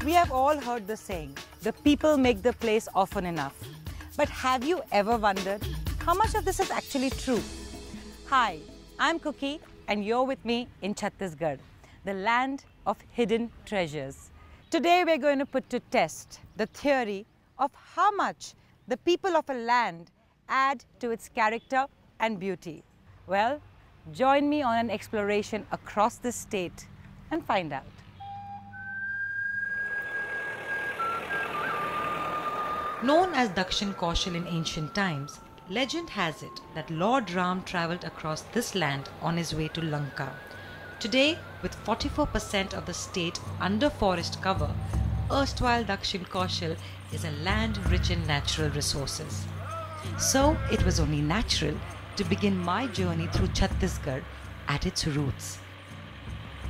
We have all heard the saying, the people make the place often enough. But have you ever wondered how much of this is actually true? Hi, I'm Cookie and you're with me in Chhattisgarh, the land of hidden treasures. Today we're going to put to test the theory of how much the people of a land add to its character and beauty. Well, join me on an exploration across the state and find out. Known as Dakshin Kaushal in ancient times, legend has it that Lord Ram travelled across this land on his way to Lanka. Today, with 44% of the state under forest cover, erstwhile Dakshin Kaushal is a land rich in natural resources. So it was only natural to begin my journey through Chhattisgarh at its roots.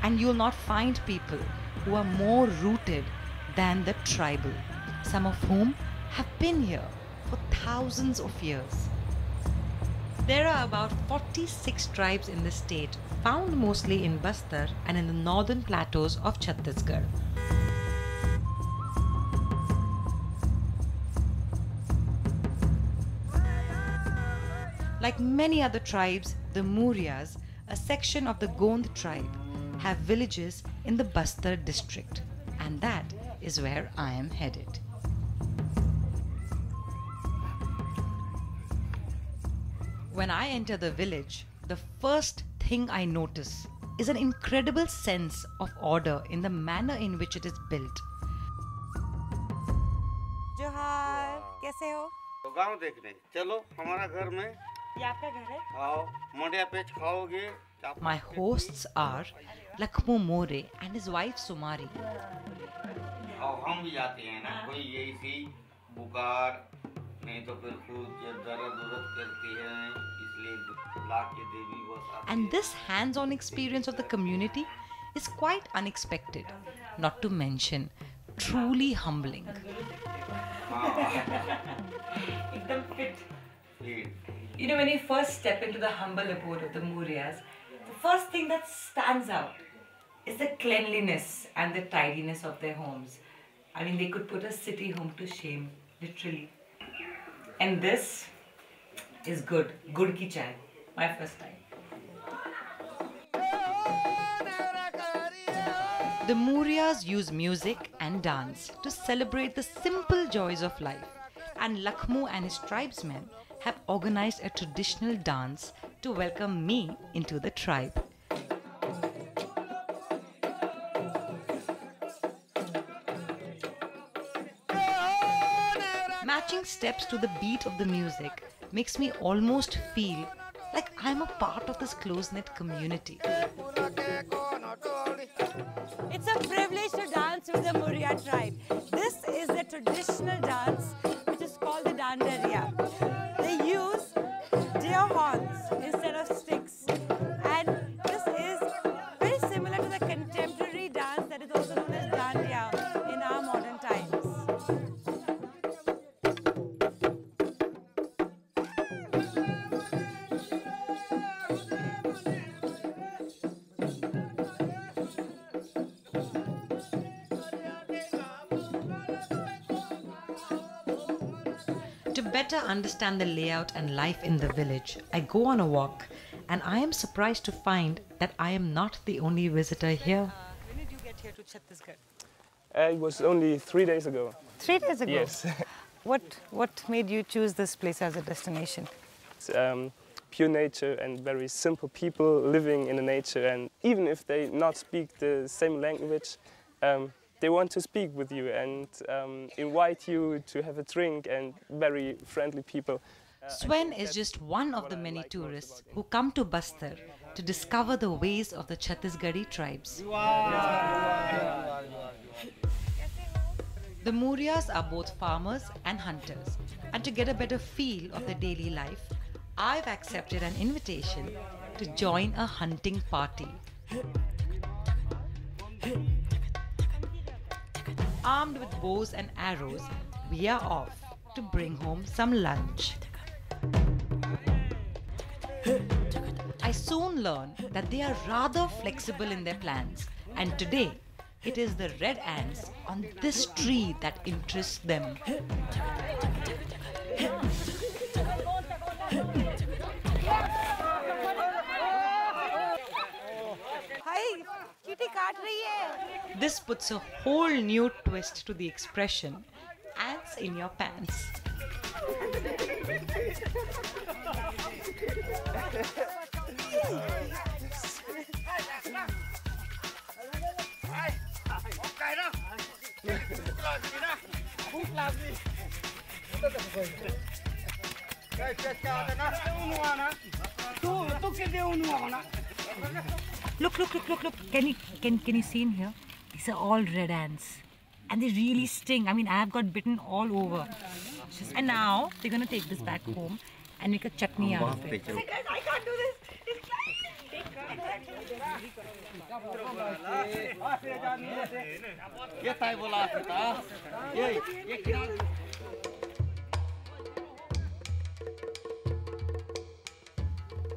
And you'll not find people who are more rooted than the tribal, some of whom have been here for thousands of years. There are about 46 tribes in the state, found mostly in Bastar and in the northern plateaus of Chhattisgarh. Like many other tribes, the Mauryas, a section of the Gond tribe, have villages in the Bastar district, and that is where I am headed. When I enter the village, the first thing I notice is an incredible sense of order in the manner in which it is built. Johar, कैसे हो? तो गांव देखने चलो हमारा घर में ये आपका घर है? आओ मंडिया पेच खाओगे. My hosts are Lakhmu More and his wife Sumari. आओ हम भी जाते हैं ना कोई यही सी बुखार नहीं तो फिर खुद दर्द करती है इसलिए लाख के देवी बस. And this hands-on experience of the community is quite unexpected, not to mention truly humbling. You know, when you first step into the humble abode of the Mauryas, the first thing that stands out is the cleanliness and the tidiness of their homes. I mean, they could put a city home to shame, literally. And this is good. Good ki chai. My first time. The Mauryas use music and dance to celebrate the simple joys of life. And Lakhmu and his tribesmen have organized a traditional dance to welcome me into the tribe. Matching steps to the beat of the music makes me almost feel like I'm a part of this close-knit community. It's a privilege to dance with the Maurya tribe. This is the traditional dance which is called the Dandaria. They use deer horns instead of sticks, and this is very similar to the contemporary dance that is also known as Dandiya in our modern times. To better understand the layout and life in the village, I go on a walk, and I am surprised to find that I am not the only visitor here. When did you get here to Chhattisgarh? It was only 3 days ago. 3 days ago? Yes. What made you choose this place as a destination? It's pure nature and very simple people living in the nature, and even if they not speak the same language, they want to speak with you and invite you to have a drink, and very friendly people. Sven is just one of the many tourists who come to Bastar to discover the ways of the Chhattisgarhi tribes. The Mauryas are both farmers and hunters, and to get a better feel of their daily life, I've accepted an invitation to join a hunting party. Armed with bows and arrows, we are off to bring home some lunch. I soon learn that they are rather flexible in their plans, and today It is the red ants on this tree that interests them. This puts a whole new twist to the expression, ants in your pants. Look. Can you see in here? These are all red ants. And they really sting. I mean, I have got bitten all over. And now they're going to take this back home and make a chutney out of it. I can't do this.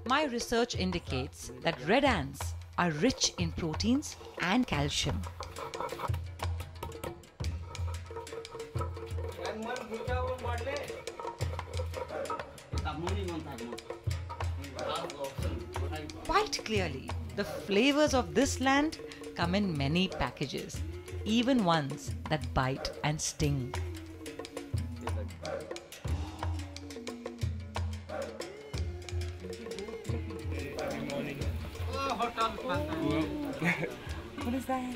My research indicates that red ants are rich in proteins and calcium. Quite clearly, the flavors of this land come in many packages, even ones that bite and sting. What is that?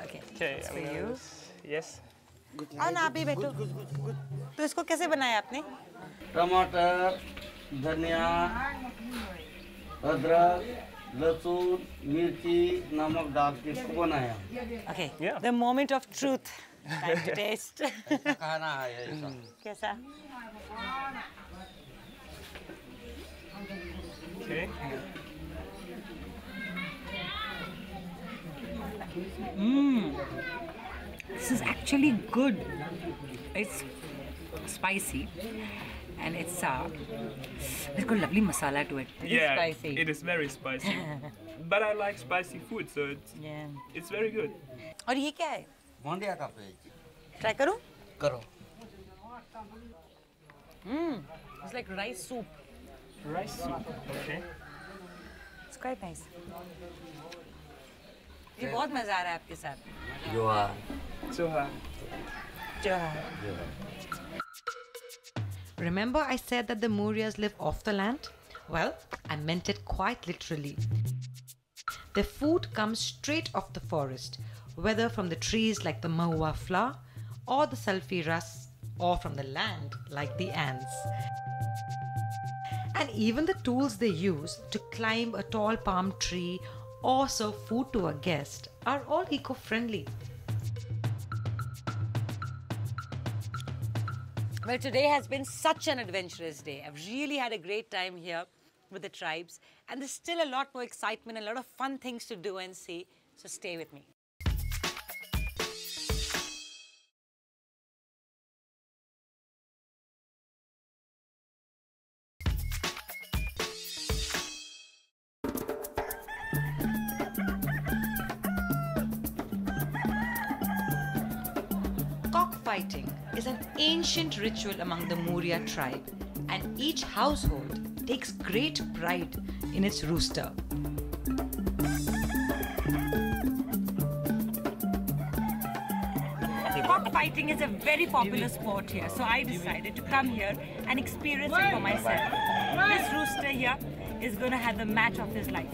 Okay, Okay, it's for you. Yes. आओ ना आप भी बैठो तो इसको कैसे बनाया आपने टमाटर, धनिया, अदरक, लहसुन, मिर्ची, नमक डाल के इसको बनाया। Okay, Yeah. the moment of truth. Time to taste. खाना है ऐसा। कैसा Okay. This is actually good. It's spicy and it's there's got lovely masala to it. Yeah, spicy. it is very spicy. But I like spicy food, so Yeah. it's very good. और ये क्या है? मांडिया का page Try करूं? करो। It's like rice soup. Rice soup. Okay. It's quite nice. ये बहुत मजा आ रहा है आपके साथ. जोहार। Johan. Remember I said that the Mauryas live off the land? Well, I meant it quite literally. Their food comes straight off the forest, whether from the trees like the mahua flower, or the sulphiras, or from the land like the ants. And even the tools they use to climb a tall palm tree or serve food to a guest are all eco-friendly. Well, today has been such an adventurous day. I've really had a great time here with the tribes, and there's still a lot more excitement and a lot of fun things to do and see, so stay with me. Cockfighting is an ancient ritual among the Maurya tribe, and each household takes great pride in its rooster. Cockfighting is a very popular sport here, so I decided to come here and experience it for myself. This rooster here is going to have the match of his life.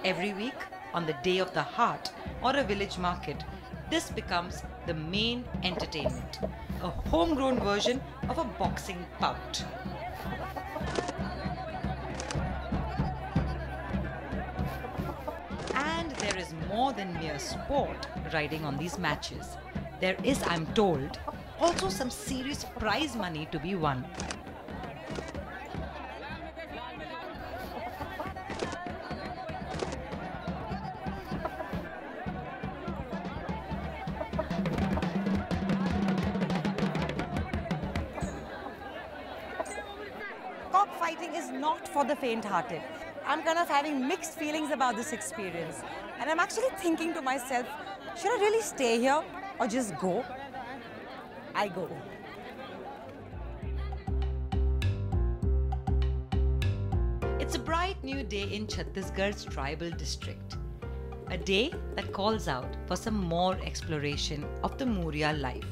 Every week, on the Day of the Heart or a village market, this becomes the main entertainment, a homegrown version of a boxing bout. And there is more than mere sport riding on these matches. There is, I'm told, also some serious prize money to be won. Cockfighting is not for the faint-hearted. I'm kind of having mixed feelings about this experience. And I'm actually thinking to myself, should I really stay here or just go? I go. It's a bright new day in Chhattisgarh's tribal district. A day that calls out for some more exploration of the Muria life.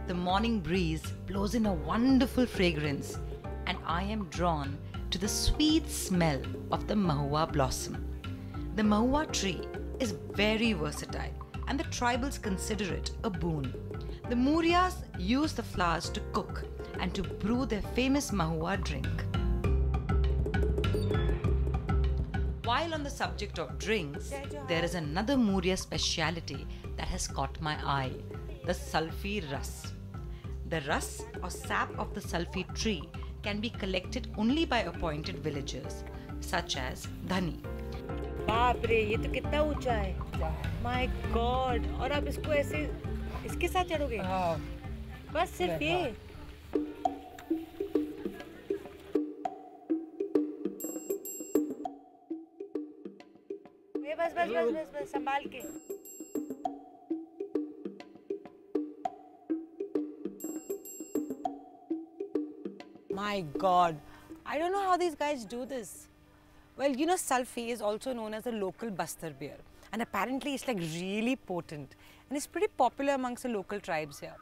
The morning breeze blows in a wonderful fragrance, and I am drawn to the sweet smell of the mahua blossom. The mahua tree is very versatile, and the tribals consider it a boon. The Murias use the flowers to cook and to brew their famous mahua drink. While on the subject of drinks, there is another Muria speciality that has caught my eye, the sulfi ras. The ras or sap of the sulfi tree can be collected only by appointed villagers, such as Dhani. बाप रे, ये तो कितना ऊंचा है. My God! और आप इसको ऐसे इसके साथ चढ़ोगे? बस सिर्फ ये. बस संभाल के. My God, I don't know how these guys do this. Well, you know, sulfi is also known as a local Bastar beer, and apparently it's like really potent, and it's pretty popular amongst the local tribes here.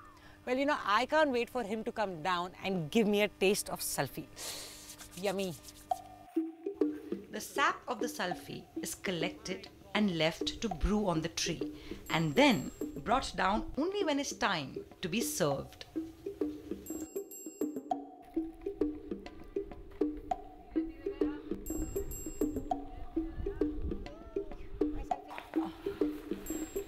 Well, you know, I can't wait for him to come down and give me a taste of sulfi. Yummy. The sap of the sulfi is collected and left to brew on the tree, and then brought down only when it's time to be served.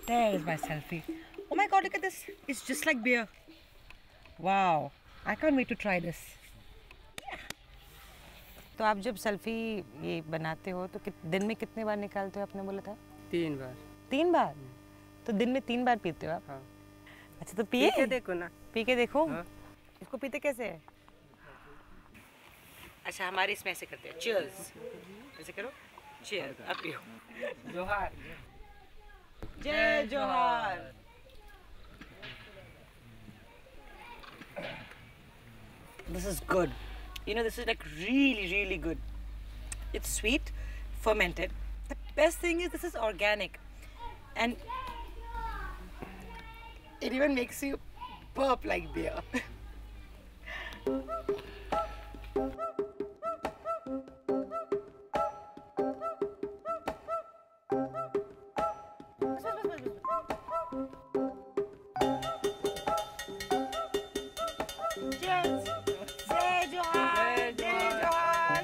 There is my selfie. Oh my God, look at this. It's just like beer. Wow. I can't wait to try this. तो आप जब selfie ये बनाते हो तो दिन में कितने बार निकालते हो आपने बोला था? 3 बार. 3 बार? तो दिन में 3 बार पीते हो आप? हाँ. अच्छा तो पिए? पी के देखो ना. पी के देखो? हाँ. इसको पीते कैसे है? अच्छा हमारे इसमें ऐसे करते हैं. Cheers. ऐसे करो. Cheers. अब पियो. जोहार. जय जोहार. This is good. You know, this is like really, really good. It's sweet, fermented. The best thing is this is organic. And it even makes you burp like beer. Cheers. Jai Johar. Jai Johar.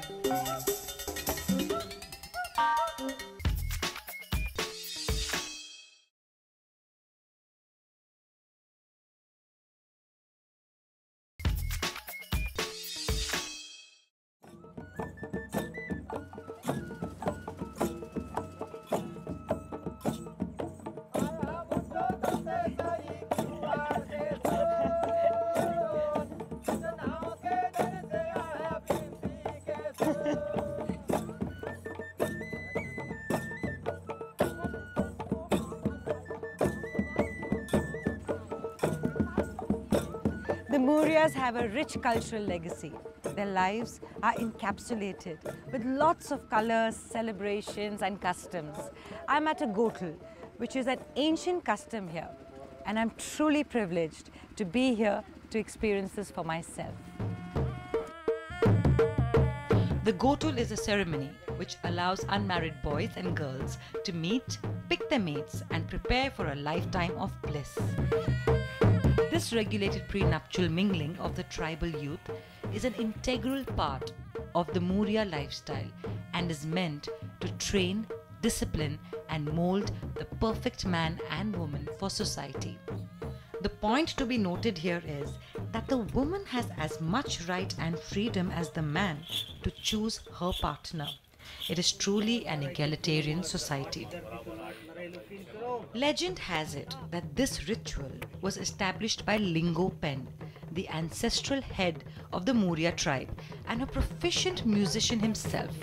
The Murias have a rich cultural legacy. Their lives are encapsulated with lots of colors, celebrations and customs. I'm at a Gotal, which is an ancient custom here, and I'm truly privileged to be here to experience this for myself. The Gotul is a ceremony which allows unmarried boys and girls to meet, pick their mates and prepare for a lifetime of bliss. This regulated prenuptial mingling of the tribal youth is an integral part of the Muria lifestyle and is meant to train, discipline and mold the perfect man and woman for society. The point to be noted here is that the woman has as much right and freedom as the man to choose her partner. It is truly an egalitarian society. Legend has it that this ritual was established by Lingo Pen, the ancestral head of the Muria tribe and a proficient musician himself.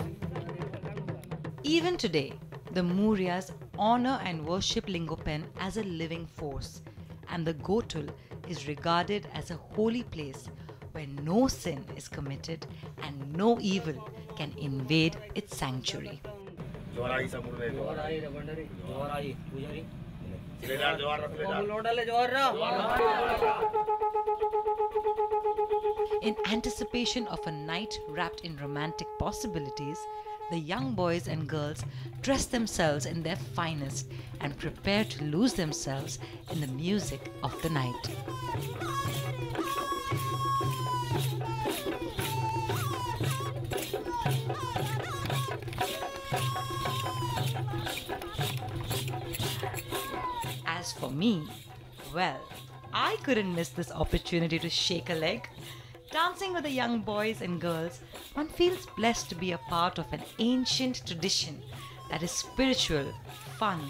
Even today, the Mauryas honor and worship Lingopen as a living force, and the Gotul is regarded as a holy place where no sin is committed and no evil can invade its sanctuary. In anticipation of a night wrapped in romantic possibilities, the young boys and girls dress themselves in their finest and prepare to lose themselves in the music of the night. As for me, well, I couldn't miss this opportunity to shake a leg. Dancing with the young boys and girls, one feels blessed to be a part of an ancient tradition that is spiritual, fun,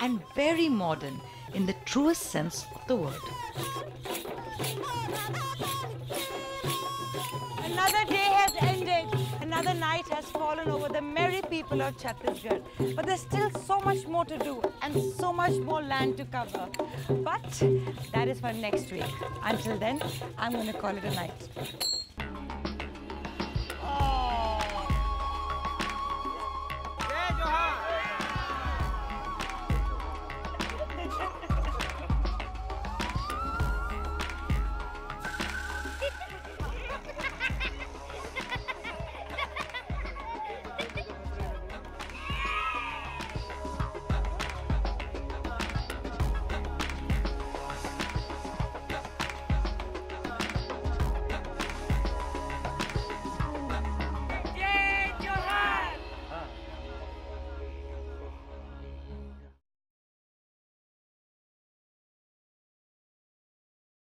and very modern in the truest sense of the word. Another day has ended. Another night has fallen over the merry people of Chhattisgarh. But there's still so much more to do and so much more land to cover. But that is for next week. Until then, I'm going to call it a night.